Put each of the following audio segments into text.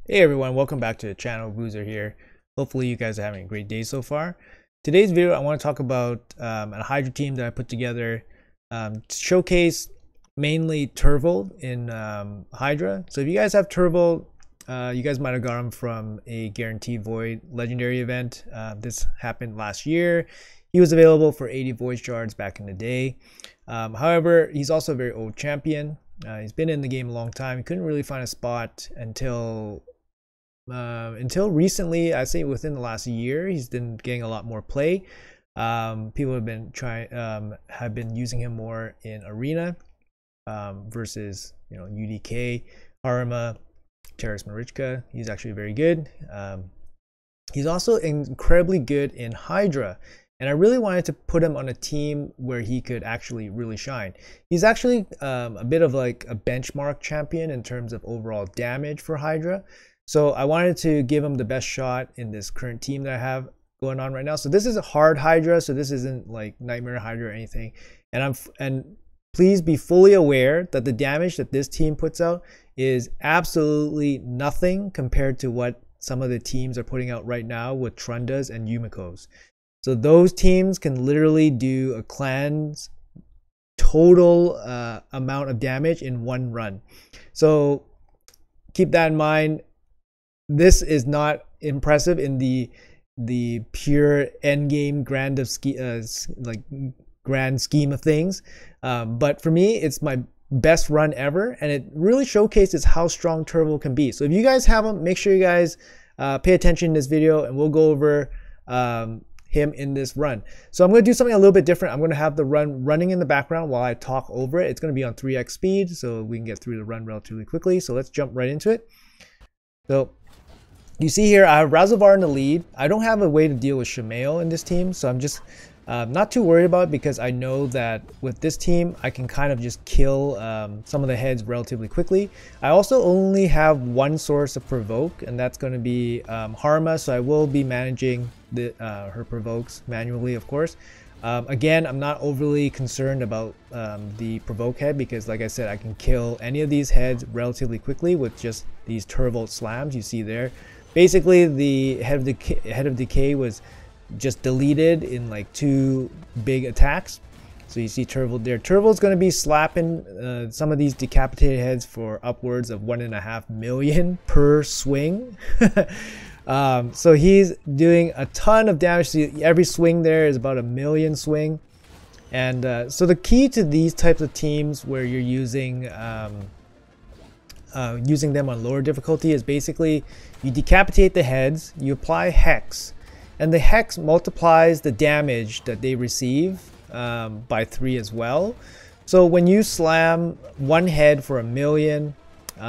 Hey everyone, welcome back to the channel. Boozer here. Hopefully you guys are having a great day so far. Today's video I want to talk about a Hydra team that I put together to showcase mainly Turvold in Hydra. So if you guys have Turvold, you guys might have got him from a Guaranteed Void legendary event. This happened last year. He was available for 80 void shards back in the day. However, he's also a very old champion. He's been in the game a long time. He couldn't really find a spot until recently. I'd say within the last year, he's been getting a lot more play. People have been using him more in arena versus UDK, Harma, Terrace Marichka. He's actually very good. He's also incredibly good in Hydra. And I really wanted to put him on a team where he could actually really shine. He's actually a bit of like a benchmark champion in terms of overall damage for Hydra. So I wanted to give him the best shot in this current team that I have going on right now. So this is a hard Hydra, so this isn't like Nightmare Hydra or anything. And please be fully aware that the damage that this team puts out is absolutely nothing compared to what some of the teams are putting out right now with Trundas and Yumikos. So those teams can literally do a clan's total amount of damage in one run. So keep that in mind. This is not impressive in the pure end game grand scheme of things. But for me, it's my best run ever, and it really showcases how strong Turvold can be. So if you guys have him, make sure you guys pay attention in this video, and we'll go over him in this run. So I'm going to do something a little bit different. I'm going to have the run running in the background while I talk over it. It's going to be on 3x speed, so we can get through the run relatively quickly. So let's jump right into it. So you see here, I have Razovar in the lead. I don't have a way to deal with Shamail in this team, so I'm just not too worried about it, because I know that with this team, I can kind of just kill some of the heads relatively quickly. I also only have one source of provoke, and that's going to be Harma, so I will be managing her provokes manually, of course. Again, I'm not overly concerned about the provoke head, because like I said, I can kill any of these heads relatively quickly with just these Turvold slams you see there. Basically, the head of decay was just deleted in like 2 big attacks. So you see Turvold there. Turvold's going to be slapping some of these decapitated heads for upwards of 1.5 million per swing. So he's doing a ton of damage. So every swing there is about 1 million swing. And so the key to these types of teams where you're using them on lower difficulty is basically you decapitate the heads, you apply Hex, and the Hex multiplies the damage that they receive by 3 as well. So when you slam one head for 1 million,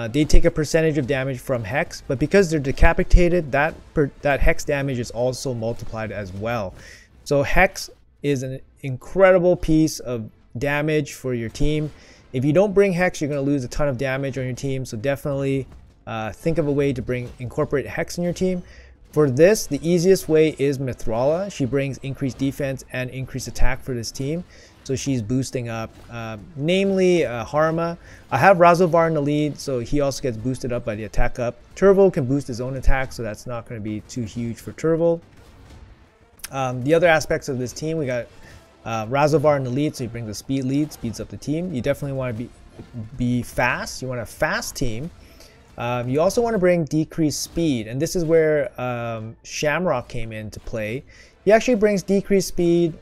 they take a percentage of damage from Hex, but because they're decapitated, that Hex damage is also multiplied as well. So Hex is an incredible piece of damage for your team. If you don't bring Hex, you're going to lose a ton of damage on your team, so definitely think of a way to incorporate Hex in your team. For this, the easiest way is Mithrala. She brings increased defense and increased attack for this team. So she's boosting up, namely Harma. I have Razovar in the lead, so he also gets boosted up by the attack up. Turvold can boost his own attack, so that's not going to be too huge for Turvold. The other aspects of this team, we got Razovar in the lead, so he brings the speed lead, speeds up the team. You definitely want to be fast. You want a fast team. You also want to bring decreased speed, and this is where Shamrock came into play. He actually brings decreased speed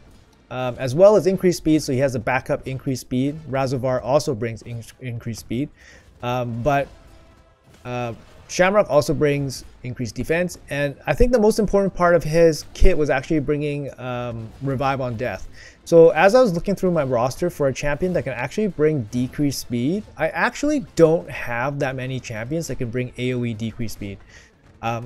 as well as increased speed, so he has a backup increased speed. Razovar also brings increased speed, but Shamrock also brings increased defense, and I think the most important part of his kit was actually bringing Revive on Death. So as I was looking through my roster for a champion that can actually bring decreased speed, I actually don't have that many champions that can bring AoE decreased speed. I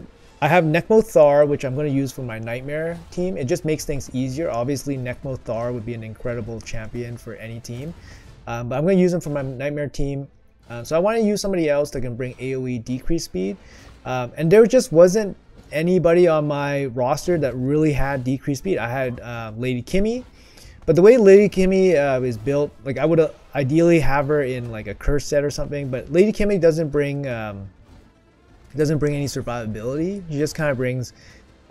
have Necmo Thar, which I'm going to use for my Nightmare team. It just makes things easier. Obviously, Necmo Thar would be an incredible champion for any team, but I'm going to use him for my Nightmare team. So I want to use somebody else that can bring AoE decreased speed. And there just wasn't anybody on my roster that really had decreased speed. I had Lady Kimmy, but the way Lady Kimmy is built, like I would ideally have her in like a curse set or something, but Lady Kimmy doesn't bring doesn't bring any survivability. She just kind of brings,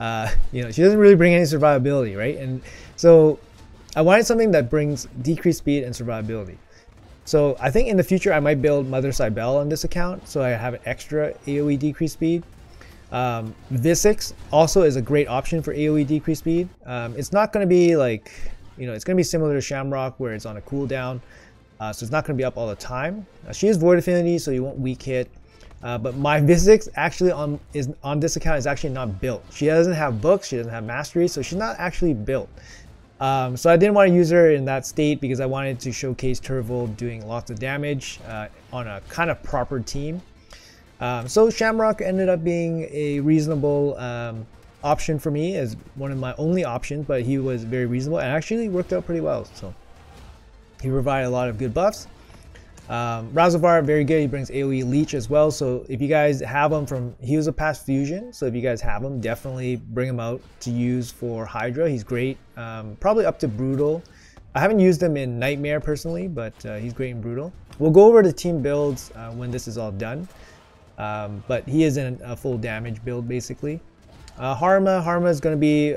you know, she doesn't really bring any survivability, right? And so I wanted something that brings decreased speed and survivability. So I think in the future I might build Mother Cybele on this account, so I have an extra AoE decreased speed. Visix also is a great option for AoE decreased speed. It's not going to be like, you know, it's going to be similar to Shamrock where it's on a cooldown, so it's not going to be up all the time. She has Void Affinity, so you won't weak hit. But my Visix actually on this account is actually not built. She doesn't have books, she doesn't have mastery, so she's not actually built. So I didn't want to use her in that state because I wanted to showcase Turvold doing lots of damage on a kind of proper team. So Shamrock ended up being a reasonable option for me as one of my only options, but he was very reasonable and actually worked out pretty well. So he provided a lot of good buffs. Razovar, very good. He brings AoE Leech as well. So if you guys have him he was a past fusion. So if you guys have him, definitely bring him out to use for Hydra. He's great. Probably up to Brutal. I haven't used him in Nightmare personally, but he's great in Brutal. We'll go over the team builds when this is all done. But he is in a full damage build basically. Harma is going to be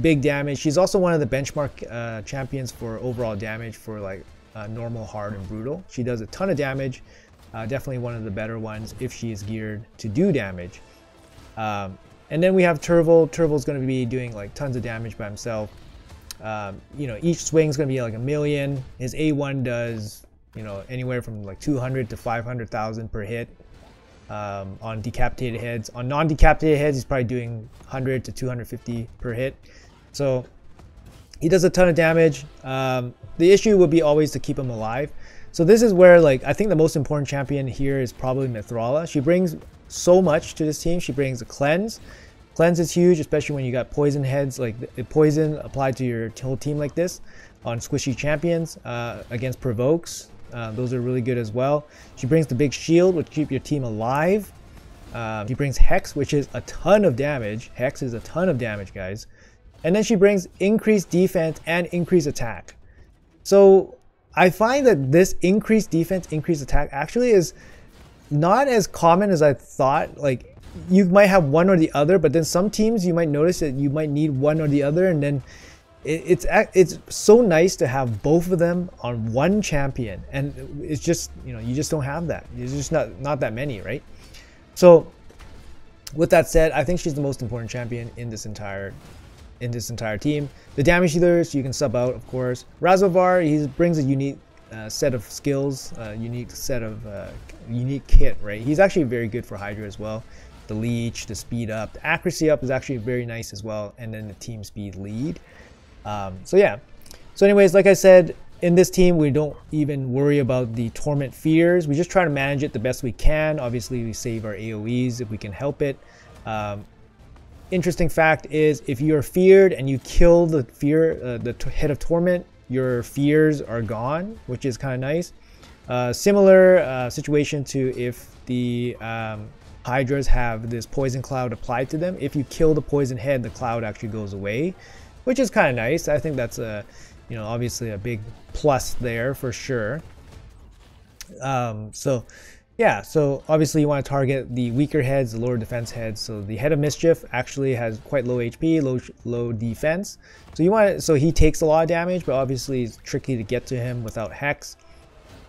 big damage. She's also one of the benchmark champions for overall damage for like normal, hard, and brutal. She does a ton of damage. Definitely one of the better ones if she is geared to do damage. And then we have Turvold. Turvold's going to be doing like tons of damage by himself. You know, each swing is going to be like 1,000,000. His A1 does, you know, anywhere from like 200 to 500,000 per hit on decapitated heads. On non-decapitated heads, he's probably doing 100 to 250 per hit. So he does a ton of damage. The issue would be always to keep him alive. So this is where, like, I think the most important champion here is probably Mithrala. She brings so much to this team. She brings a cleanse. Cleanse is huge, especially when you got poison heads, like the poison applied to your whole team like this on squishy champions against provokes. Those are really good as well. She brings the big shield, which keep your team alive. She brings Hex, which is a ton of damage. Hex is a ton of damage, guys. And then she brings increased defense and increased attack. So I find that this increased defense, increased attack actually is not as common as I thought. Like, you might have one or the other, but then some teams you might notice that you might need one or the other, and then it's so nice to have both of them on one champion. And it's just, you know, you just don't have that. There's just not that many, right? So with that said, I think she's the most important champion in this entire team. The damage dealers you can sub out, of course. Razovar, he brings a unique set of skills, unique kit, right? He's actually very good for Hydra as well. The leech, the speed up, the accuracy up is actually very nice as well, and then the team speed lead. So yeah. So anyways, like I said, in this team we don't even worry about the torment fears. We just try to manage it the best we can. Obviously we save our AoEs if we can help it. Interesting fact is, if you're feared and you kill the head of torment, your fears are gone, which is kind of nice. Similar situation to if the Hydras have this poison cloud applied to them. If you kill the poison head, the cloud actually goes away, which is kind of nice. I think that's you know, obviously a big plus there for sure. So yeah, so obviously you want to target the weaker heads, the lower defense heads. So the Head of Mischief actually has quite low HP, low defense. So you want so he takes a lot of damage, but obviously it's tricky to get to him without Hex.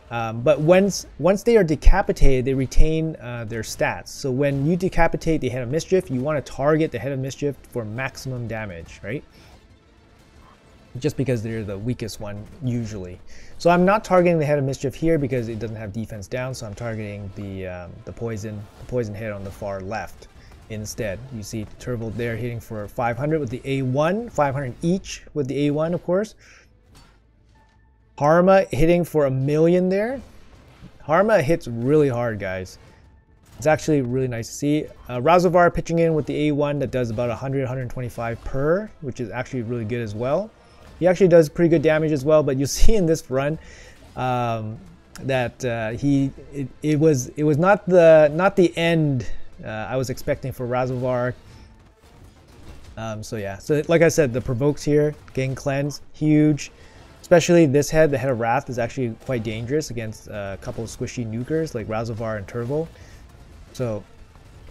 But once they are decapitated, they retain their stats. So when you decapitate the Head of Mischief, you want to target the Head of Mischief for maximum damage, right? Just because they're the weakest one usually. So I'm not targeting the Head of Mischief here because it doesn't have defense down, so I'm targeting the poison head on the far left instead. You see Turvold there hitting for 500 with the A1, 500 each with the A1, of course. Harma hitting for 1,000,000 there. Harma hits really hard, guys. It's actually really nice to see. Razovar pitching in with the A1 that does about 100, 125 per, which is actually really good as well. He actually does pretty good damage as well, but you see in this run that it was not the end I was expecting for Razovar. So yeah, so like I said, the provokes here, getting cleanse, huge. Especially this head, the Head of Wrath, is actually quite dangerous against a couple of squishy nukers like Razovar and Turvold. So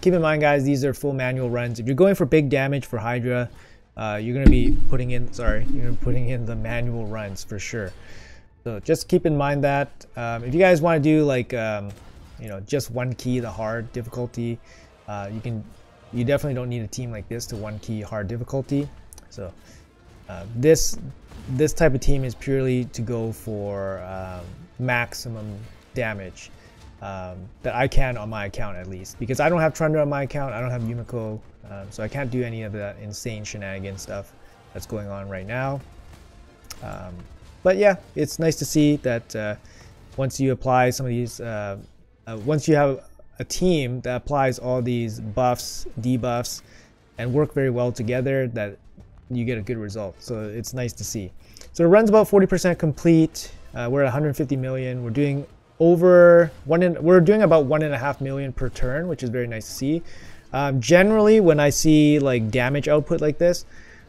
keep in mind, guys, these are full manual runs. If you're going for big damage for Hydra, you're going to be putting in, the manual runs for sure. So just keep in mind that. If you guys want to do like, just one key, the hard difficulty, you definitely don't need a team like this to one key hard difficulty. So this type of team is purely to go for maximum damage that I can on my account, at least, because I don't have Trundra on my account, I don't have Yumiko, so I can't do any of that insane shenanigan stuff that's going on right now. But yeah, it's nice to see that once you apply some of these, once you have a team that applies all these buffs, debuffs, and work very well together, that you get a good result. So it's nice to see. So the run's about 40% complete. We're at 150 million. We're doing about 1.5 million per turn, which is very nice to see. Generally, when I see like damage output like this,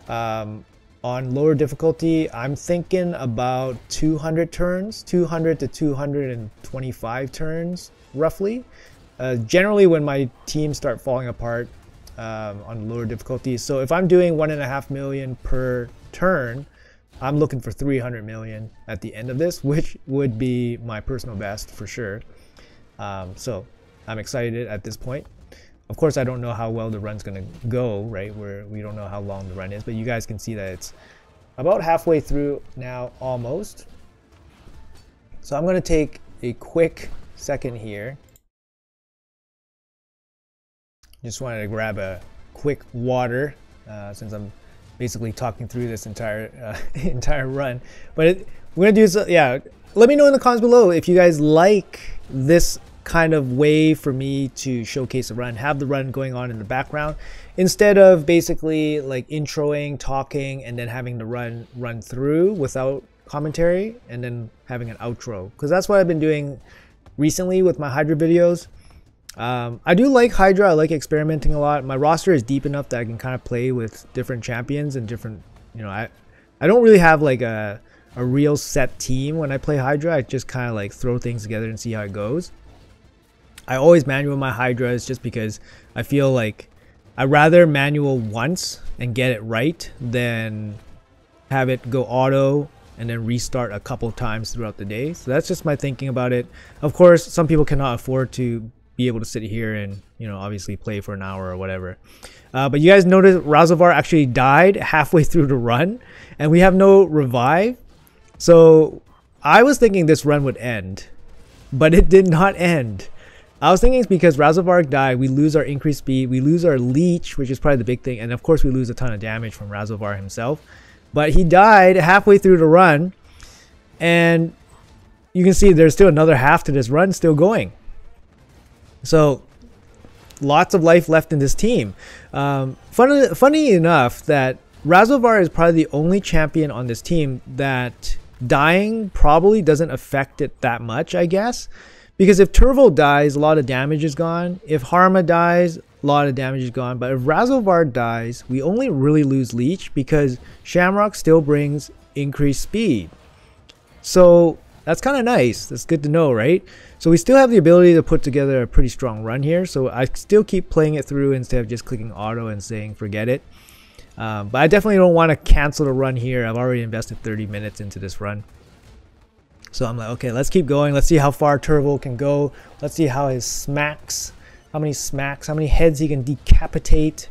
on lower difficulty, I'm thinking about 200 turns, 200 to 225 turns, roughly. Generally, when my teams start falling apart on lower difficulty. So if I'm doing 1.5 million per turn, I'm looking for 300 million at the end of this, which would be my personal best for sure. So I'm excited at this point. Of course, I don't know how well the run's gonna go, right? We don't know how long the run is, but you guys can see that it's about halfway through now, almost. So I'm gonna take a quick second here. Just wanted to grab a quick water since I'm basically talking through this entire run. But we're gonna do so. Yeah, let me know in the comments below if you guys like this kind of way for me to showcase a run, have the run going on in the background instead of basically like introing, talking, and then having the run through without commentary and then having an outro, because that's what I've been doing recently with my Hydra videos. I do like Hydra. I like experimenting a lot. My roster is deep enough that I can kind of play with different champions and different, I don't really have like a real set team when I play Hydra. I just kind of like throw things together and see how it goes. I always manual my Hydras just because I feel like I'd rather manual once and get it right than have it go auto and then restart a couple times throughout the day. So that's just my thinking about it. Of course, some people cannot afford to be able to sit here and, obviously play for an hour or whatever. But you guys noticed Razovar actually died halfway through the run and we have no revive. So I was thinking this run would end, but it did not end. I was thinking it's because Razovar died, we lose our increased speed, we lose our leech, which is probably the big thing, and of course we lose a ton of damage from Razovar himself. But he died halfway through the run, and you can see there's still another half to this run still going. So lots of life left in this team. Funny enough that Razovar is probably the only champion on this team that dying probably doesn't affect it that much, I guess. Because if Turvold dies, a lot of damage is gone. If Harma dies, a lot of damage is gone. But if Razovar dies, we only really lose Leech because Shamrock still brings increased speed. So that's kind of nice. That's good to know, right? So we still have the ability to put together a pretty strong run here. So I still keep playing it through instead of just clicking auto and saying forget it. But I definitely don't want to cancel the run here. I've already invested 30 minutes into this run. So I'm like, okay, let's keep going. Let's see how far Turvold can go. Let's see how his smacks, how many heads he can decapitate.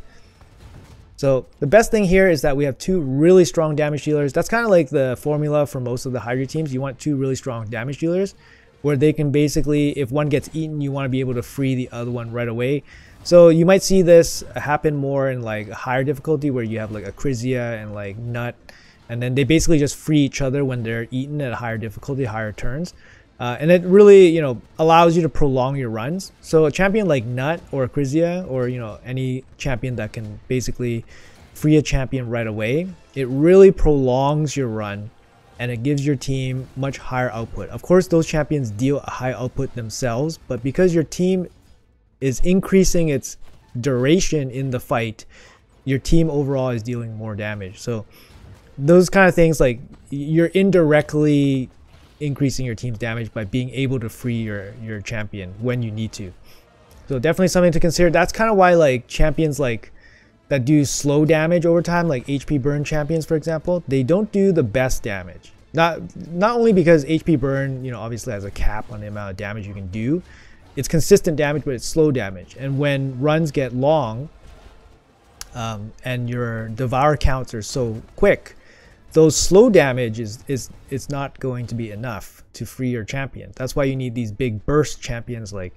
So the best thing here is that we have two really strong damage dealers. That's kind of like the formula for most of the Hydra teams. You want two really strong damage dealers where they can basically, if one gets eaten, you want to be able to free the other one right away. So you might see this happen more in like higher difficulty where you have like a Crizia and like Nut. And then they basically just free each other when they're eaten at a higher difficulty, higher turns. And it really, allows you to prolong your runs. So a champion like Nut or Crizia or, any champion that can basically free a champion right away, it really prolongs your run and it gives your team much higher output. Of course, those champions deal a high output themselves, but because your team is increasing its duration in the fight, your team overall is dealing more damage. So those kind of things, like you're indirectly increasing your team's damage by being able to free your champion when you need to. So definitely something to consider. That's kind of why like champions like that do slow damage over time, like HP burn champions, for example, they don't do the best damage. Not only because HP burn, you know, obviously has a cap on the amount of damage you can do. It's consistent damage, but it's slow damage. And when runs get long, and your devour counts are so quick, those slow damage is not going to be enough to free your champion. That's why you need these big burst champions like,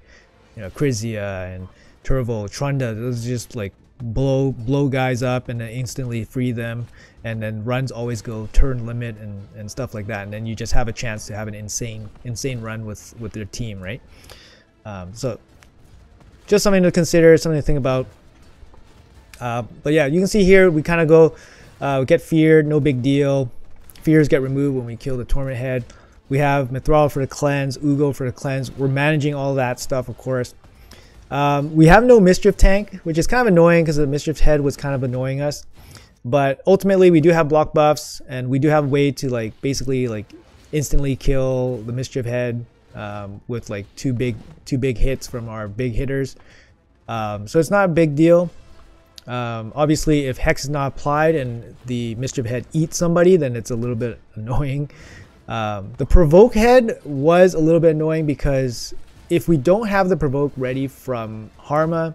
you know, Krizia and Turvold, Trunda. Those just like blow guys up and then instantly free them. And then runs always go turn limit and stuff like that. And then you just have a chance to have an insane run with their team, right? So just something to consider, something to think about. But yeah, you can see here we kind of go get feared, no big deal. Fears get removed when we kill the Torment Head. We have Mithril for the cleanse, Ugo for the cleanse. We're managing all that stuff, of course. We have no Mischief tank, which is kind of annoying because the Mischief Head was kind of annoying us. But ultimately, we do have block buffs, and we do have a way to like basically like instantly kill the Mischief Head with like two big hits from our big hitters. So it's not a big deal. Obviously, if Hex is not applied and the Mischief Head eats somebody, then it's a little bit annoying. The Provoke Head was a little bit annoying because if we don't have the Provoke ready from Harma,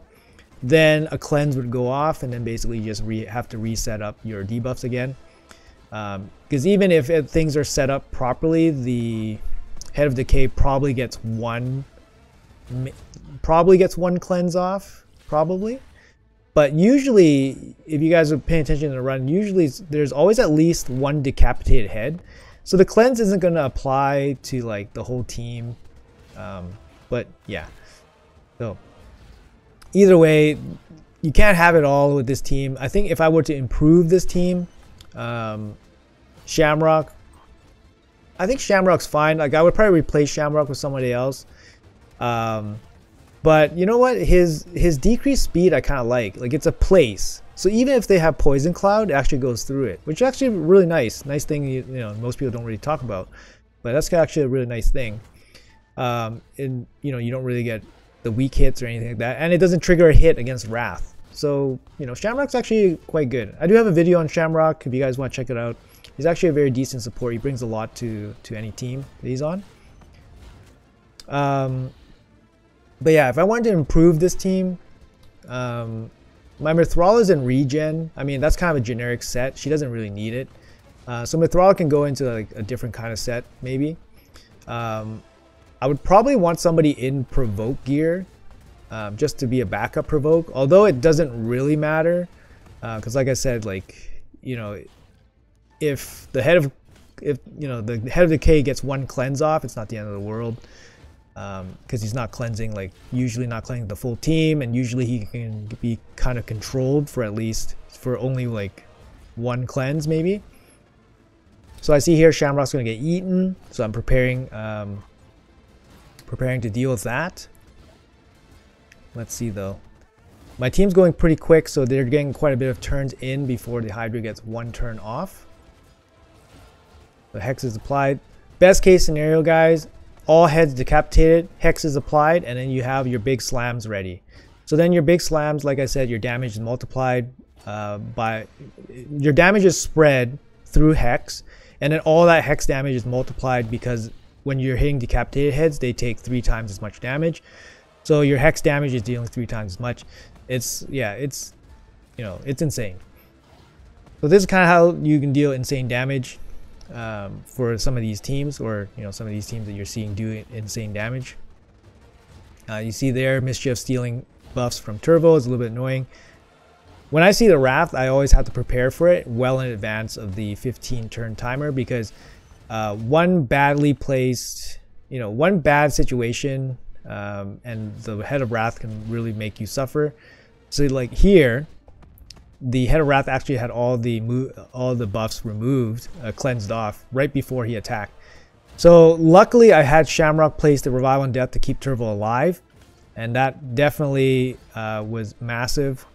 then a cleanse would go off and then basically you just have to reset up your debuffs again. Because even if things are set up properly, the Head of Decay probably gets one cleanse off, probably. But usually, if you guys are paying attention to the run, usually there's always at least one decapitated head. So the cleanse isn't going to apply to like the whole team. But yeah. So either way, you can't have it all with this team. I think if I were to improve this team, Shamrock, I think Shamrock's fine. Like I would probably replace Shamrock with somebody else. But you know what? His decreased speed I kind of like. Like it's a place. So even if they have Poison Cloud, it actually goes through it, which is actually really nice. Nice thing you know most people don't really talk about, but that's actually a really nice thing. And you know you don't really get the weak hits or anything like that, and it doesn't trigger a hit against Wrath. So you know Shamrock's actually quite good. I do have a video on Shamrock if you guys want to check it out. He's actually a very decent support. He brings a lot to any team that he's on. But yeah, if I wanted to improve this team, my Mithril is in regen. I mean, that's kind of a generic set. She doesn't really need it. So Mithril can go into like a different kind of set, maybe. I would probably want somebody in Provoke gear, just to be a backup Provoke. Although it doesn't really matter, because like I said, like you know, if the head of Decay gets one cleanse off, it's not the end of the world. Because he's not cleansing, like usually not cleansing the full team, and usually he can be kind of controlled for at least for only like one cleanse maybe. So I see here Shamrock's gonna get eaten, so I'm preparing to deal with that. Let's see though, my team's going pretty quick, so they're getting quite a bit of turns in before the Hydra gets one turn off. The Hex is applied. Best case scenario, guys, all heads decapitated, Hex is applied, and then you have your big slams ready. So then your big slams, like I said, your damage is multiplied your damage is spread through Hex, and then all that Hex damage is multiplied because when you're hitting decapitated heads, they take 3 times as much damage. So your Hex damage is dealing 3 times as much. It's you know, it's insane. So this is kind of how you can deal insane damage. For some of these teams, or you know, some of these teams that you're seeing do insane damage. You see there, Mischief stealing buffs from Turvo is a little bit annoying. When I see the Wrath, I always have to prepare for it well in advance of the 15 turn timer, because one badly placed, you know, one bad situation, and the Head of Wrath can really make you suffer. So like here, the Head of Wrath actually had all the buffs removed, cleansed off right before he attacked. So luckily I had Shamrock place the Revival and Death to keep Turvo alive, and that definitely was massive.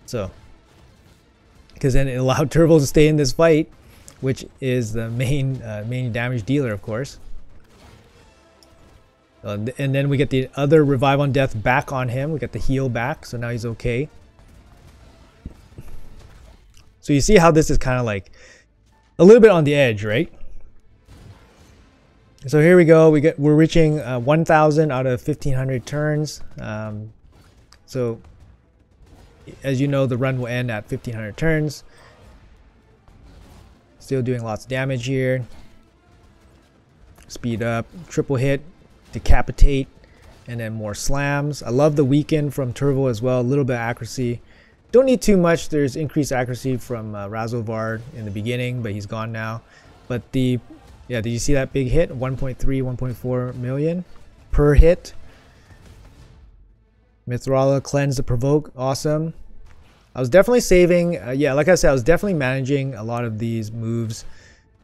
So because then it allowed Turvo to stay in this fight, which is the main damage dealer, of course. And then we get the other Revive on Death back on him. We get the heal back, so now he's okay. So you see how this is kind of like a little bit on the edge, right? So here we go. We're reaching 1,000 out of 1,500 turns. So as you know, the run will end at 1,500 turns. Still doing lots of damage here. Speed up, triple hit, decapitate, and then more slams. I love the weaken from Turvold as well. A little bit of accuracy. Don't need too much. There's increased accuracy from Razovar in the beginning, but he's gone now. But yeah, did you see that big hit? 1.3, 1.4 million per hit. Mithrala, cleanse the provoke, awesome. I was definitely saving, yeah, like I said, I was definitely managing a lot of these moves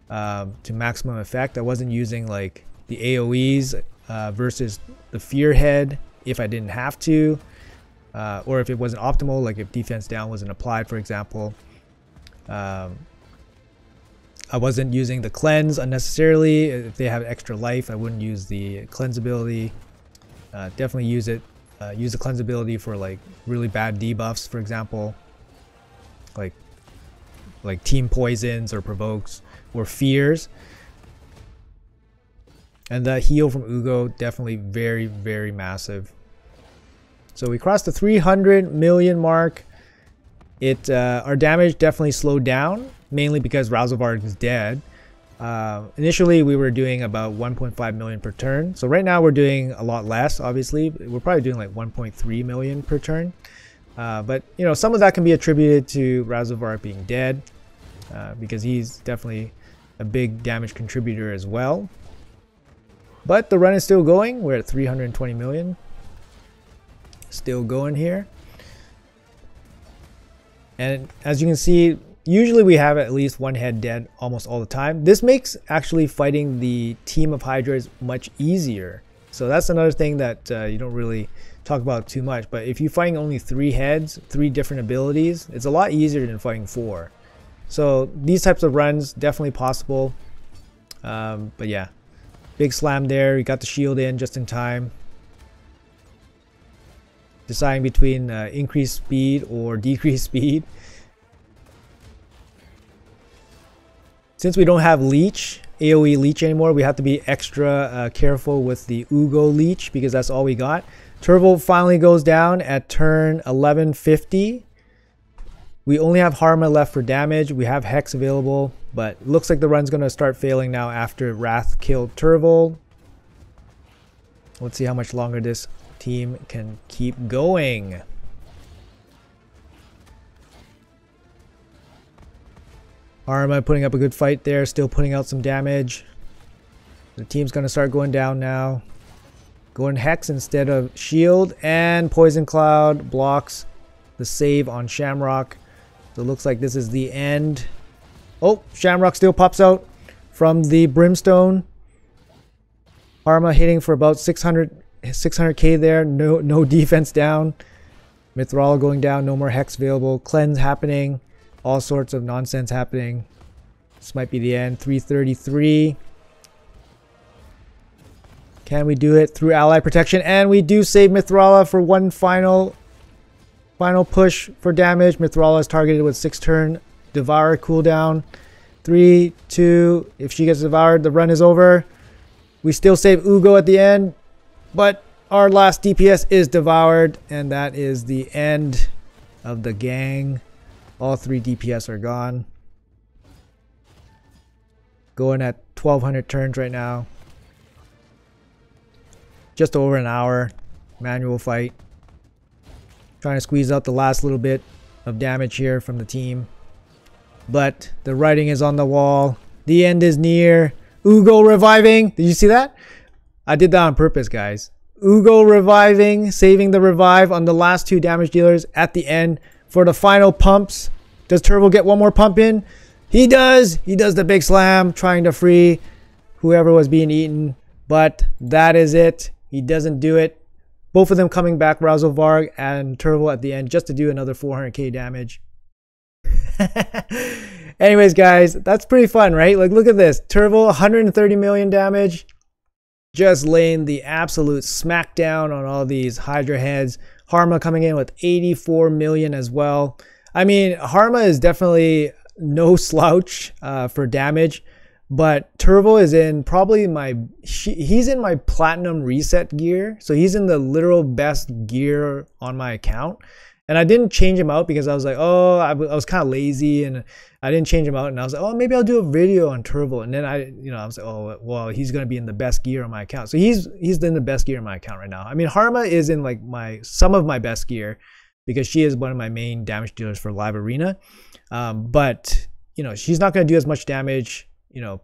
to maximum effect. I wasn't using like the AoEs versus the Fear Head if I didn't have to, or if it wasn't optimal, like if defense down wasn't applied, for example. I wasn't using the cleanse unnecessarily. If they have extra life, I wouldn't use the cleanse ability. Definitely use it. Use the cleanse ability for like really bad debuffs, for example, like team poisons or provokes or fears. And the heal from Ugo, definitely very, very massive. So we crossed the 300 million mark. Our damage definitely slowed down, mainly because Razovar is dead. Initially we were doing about 1.5 million per turn, so right now we're doing a lot less. Obviously we're probably doing like 1.3 million per turn, but you know, some of that can be attributed to Razovar being dead, because he's definitely a big damage contributor as well. But the run is still going. We're at 320 million, still going here. And as you can see, usually we have at least one head dead almost all the time. This makes actually fighting the team of Hydras much easier. So that's another thing that you don't really talk about too much. But if you're fighting only 3 heads, 3 different abilities, it's a lot easier than fighting 4. So these types of runs, definitely possible. But yeah, big slam there. You got the shield in just in time. Deciding between increased speed or decreased speed. Since we don't have leech, AoE leech anymore, we have to be extra careful with the Ugo leech because that's all we got. Turvold finally goes down at turn 1150. We only have Harma left for damage. We have Hex available, but it looks like the run's going to start failing now after Wrath killed Turvold. Let's see how much longer this team can keep going. Harma putting up a good fight there, still putting out some damage. The team's going to start going down now. Going Hex instead of Shield, and Poison Cloud blocks the save on Shamrock. So it looks like this is the end. Oh, Shamrock still pops out from the Brimstone. Harma hitting for about 600k there. No defense down. Mithrala going down. No more Hex available. Cleanse happening. All sorts of nonsense happening. This might be the end. 333. Can we do it through ally protection? And we do save Mithrala for one final push for damage. Mithrala is targeted with 6-turn Devour cooldown. 3, 2. If she gets devoured, the run is over. We still save Ugo at the end, but our last DPS is devoured, and that is the end of the gang. All 3 DPS are gone. Going at 1200 turns right now. Just over an hour. Manual fight. Trying to squeeze out the last little bit of damage here from the team. But the writing is on the wall. The end is near. Ugo reviving. Did you see that? I did that on purpose, guys. Ugo reviving. Saving the revive on the last 2 damage dealers at the end. For the final pumps. Does Turvold get one more pump in? He does. He does the big slam, trying to free whoever was being eaten. But that is it. He doesn't do it. Both of them coming back, Razovar and Turvold at the end, just to do another 400k damage. Anyways, guys, that's pretty fun, right? Like, look at this. Turvold, 130 million damage. just laying the absolute smackdown on all these Hydra heads. Harma coming in with 84 million as well. I mean, Harma is definitely no slouch for damage, but Turvold is in probably he's in my platinum reset gear. So he's in the literal best gear on my account. And I didn't change him out because I was like, oh, I was kind of lazy and I didn't change him out. And I was like, oh, maybe I'll do a video on Turvold. And then I was like, oh, well, he's going to be in the best gear on my account. So he's in the best gear on my account right now. I mean, Harma is in like some of my best gear because she is one of my main damage dealers for Live Arena. But, she's not going to do as much damage,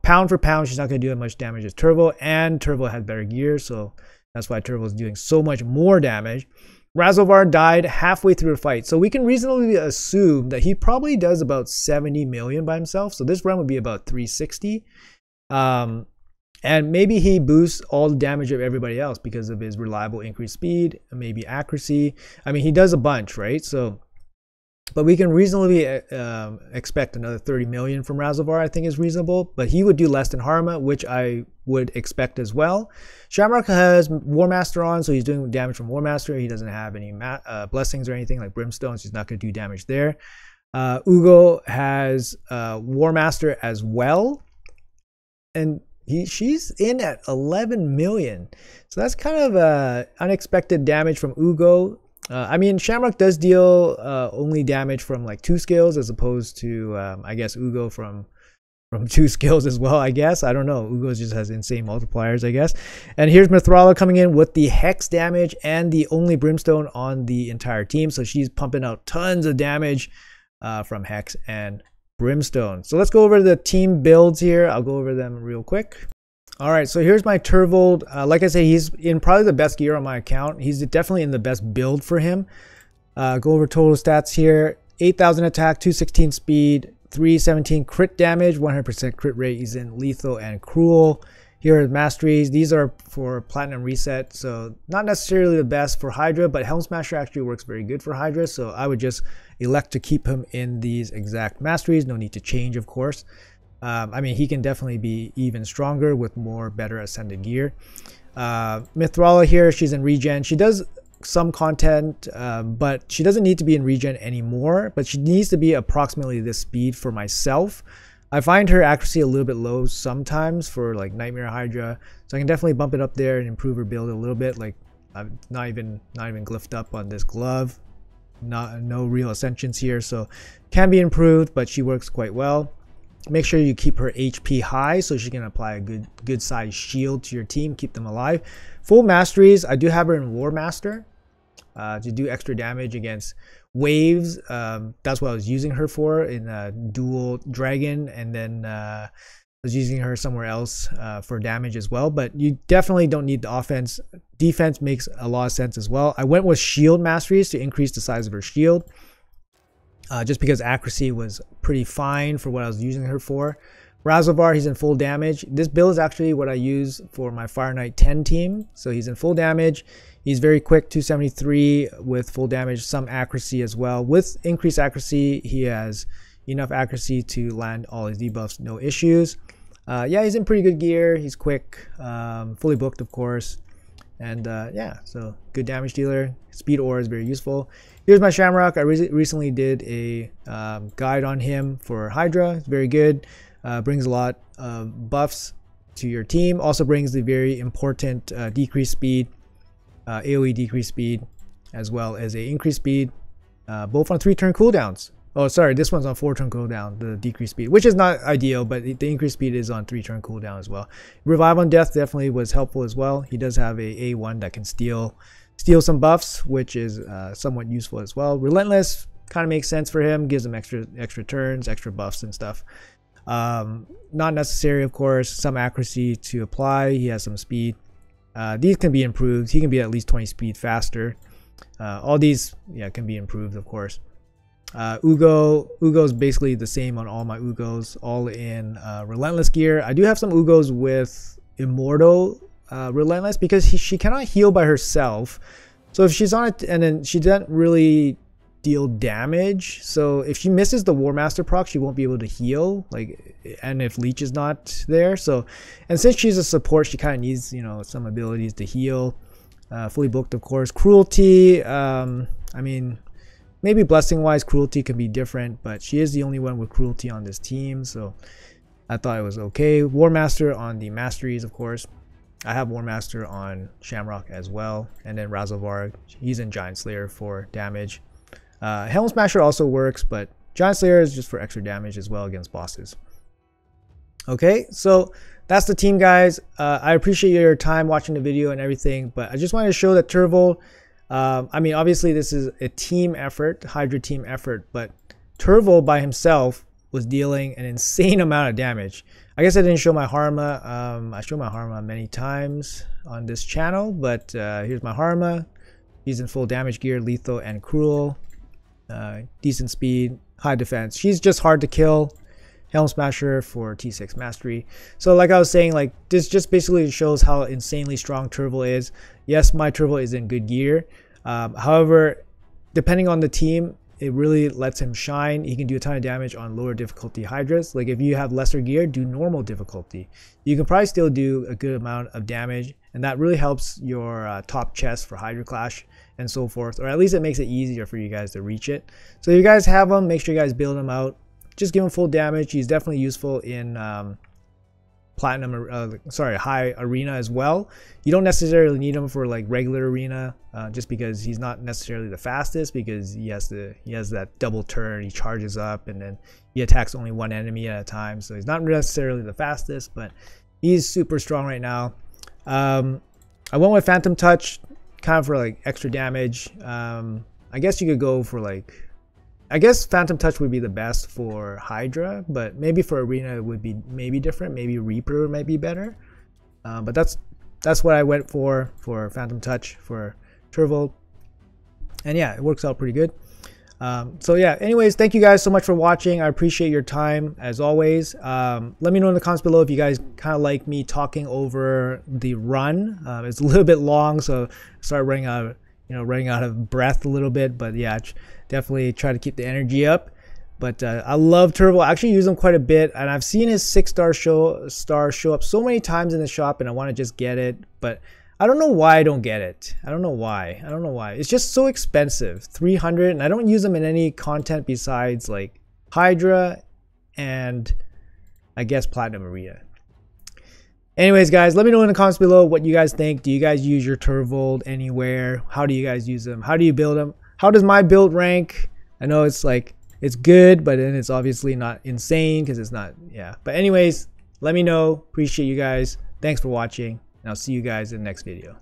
pound for pound. She's not going to do as much damage as Turvold, and Turvold has better gear. So that's why Turvold is doing so much more damage. Razovar died halfway through the fight, so we can reasonably assume that he probably does about 70 million by himself. So this run would be about 360. And maybe he boosts all the damage of everybody else because of his reliable increased speed, maybe accuracy. I mean, he does a bunch, right? So, but we can reasonably expect another 30 million from Razovar, I think is reasonable. But he would do less than Harma, which I would expect as well. Shamrock has War Master on, so he's doing damage from War Master. He doesn't have any blessings or anything like Brimstone, so he's not going to do damage there. Ugo has War Master as well, and she's in at 11 million. So that's kind of unexpected damage from Ugo. I mean, Shamrock does deal only damage from like 2 skills as opposed to, I guess, Ugo from 2 skills as well, I guess. I don't know. Ugo just has insane multipliers, I guess. And here's Mithrala coming in with the Hex damage and the only Brimstone on the entire team. So she's pumping out tons of damage from Hex and Brimstone. So let's go over the team builds here. I'll go over them real quick. All right, so here's my Turvold. Like I said, he's in probably the best gear on my account. He's definitely in the best build for him. Go over total stats here. 8,000 attack, 216 speed, 317 crit damage, 100% crit rate. He's in lethal and cruel. Here are masteries. These are for platinum reset, so not necessarily the best for Hydra, but Helm Smasher actually works very good for Hydra, so I would just elect to keep him in these exact masteries. No need to change, of course. I mean, he can definitely be even stronger with more better ascended gear. Mithrala here, she's in regen. She does some content, but she doesn't need to be in regen anymore, but she needs to be approximately this speed for myself. I find her accuracy a little bit low sometimes for like Nightmare Hydra, so I can definitely bump it up there and improve her build a little bit. Like I'm not even glyphed up on this glove, no real ascensions here, so can be improved, but she works quite well. Make sure you keep her HP high so she can apply a good size shield to your team, keep them alive. Full masteries, I do have her in War Master to do extra damage against waves. That's what I was using her for in Dual Dragon, and then I was using her somewhere else for damage as well. But you definitely don't need the offense. Defense makes a lot of sense as well. I went with shield masteries to increase the size of her shield. Just because accuracy was pretty fine for what I was using her for. Razovar, he's in full damage. This build is actually what I use for my Fire Knight 10 team. So he's in full damage. He's very quick, 273 with full damage, some accuracy as well. With increased accuracy, he has enough accuracy to land all his debuffs, no issues. Yeah, he's in pretty good gear. He's quick, fully booked, of course. And yeah, so good damage dealer. Speed Aura is very useful. Here's my Shamrock. I recently did a guide on him for Hydra. It's very good. Brings a lot of buffs to your team. Also brings the very important decreased speed, AoE decreased speed, as well as a increased speed, both on 3-turn cooldowns. Oh, sorry, this one's on 4-turn cooldown, the decreased speed, which is not ideal, but the increased speed is on 3-turn cooldown as well. Revive on Death definitely was helpful as well. He does have a A1 that can steal some buffs, which is somewhat useful as well. Relentless kind of makes sense for him, gives him extra turns, extra buffs and stuff. Not necessary, of course. Some accuracy to apply. He has some speed. These can be improved. He can be at least 20 speed faster. All these, yeah, can be improved, of course. Ugo's basically the same on all my Ugos, all in Relentless gear. I do have some Ugos with Immortal Relentless because she cannot heal by herself. So if she's on it and then she doesn't really deal damage. So if she misses the War Master proc, she won't be able to heal. Like, and if Leech is not there, so and since she's a support, she kind of needs, you know, some abilities to heal. Fully booked, of course. Cruelty. I mean, maybe blessing wise, Cruelty can be different, but she is the only one with Cruelty on this team, so I thought it was okay. War Master on the masteries, of course. I have War Master on Shamrock as well, and then Razovar, he's in Giant Slayer for damage. Helm Smasher also works, but Giant Slayer is just for extra damage as well against bosses. Okay, so that's the team, guys. I appreciate your time watching the video and everything, but I just wanted to show that Turvold, I mean, obviously this is a team effort, Hydra team effort, but Turvold by himself was dealing an insane amount of damage. I guess I didn't show my Harma. I show my Harma many times on this channel, but here's my Harma. He's in full damage gear, lethal and cruel. Decent speed, high defense. She's just hard to kill. Helm Smasher for T6 mastery. So like I was saying, like this just basically shows how insanely strong Turvold is. Yes, my Turvold is in good gear. However, depending on the team, it really lets him shine. He can do a ton of damage on lower difficulty Hydras. Like if you have lesser gear, do normal difficulty. You can probably still do a good amount of damage, and that really helps your top chest for Hydra Clash and so forth, or at least it makes it easier for you guys to reach it. So if you guys have him, make sure you guys build him out. Just give him full damage. He's definitely useful in high arena as well. You don't necessarily need him for like regular arena, just because he's not necessarily the fastest, because he has that double turn, he charges up, and then he attacks only one enemy at a time. So he's not necessarily the fastest, but he's super strong right now. I went with Phantom Touch kind of for like extra damage. I guess you could go for like, I guess Phantom Touch would be the best for Hydra, but maybe for Arena it would be maybe different. Maybe Reaper might be better. But that's what I went for Phantom Touch for Turvold. And yeah, it works out pretty good. So yeah, anyways, thank you guys so much for watching. I appreciate your time as always. Let me know in the comments below if you guys kind of like me talking over the run. It's a little bit long, so I started running out of breath a little bit, but yeah, definitely try to keep the energy up. But I love Turvold. I actually use him quite a bit, and I've seen his 6-star show up so many times in the shop, and I want to just get it, but I don't know why I don't get it. I don't know why. It's just so expensive, 300, and I don't use them in any content besides like Hydra and I guess Platinum Arena. Anyways, guys, let me know in the comments below what you guys think. Do you guys use your Turvold anywhere? How do you guys use them? How do you build them? How does my build rank? I know it's like, it's good, but then it's obviously not insane because it's not, yeah. But anyways, let me know. Appreciate you guys. Thanks for watching, and I'll see you guys in the next video.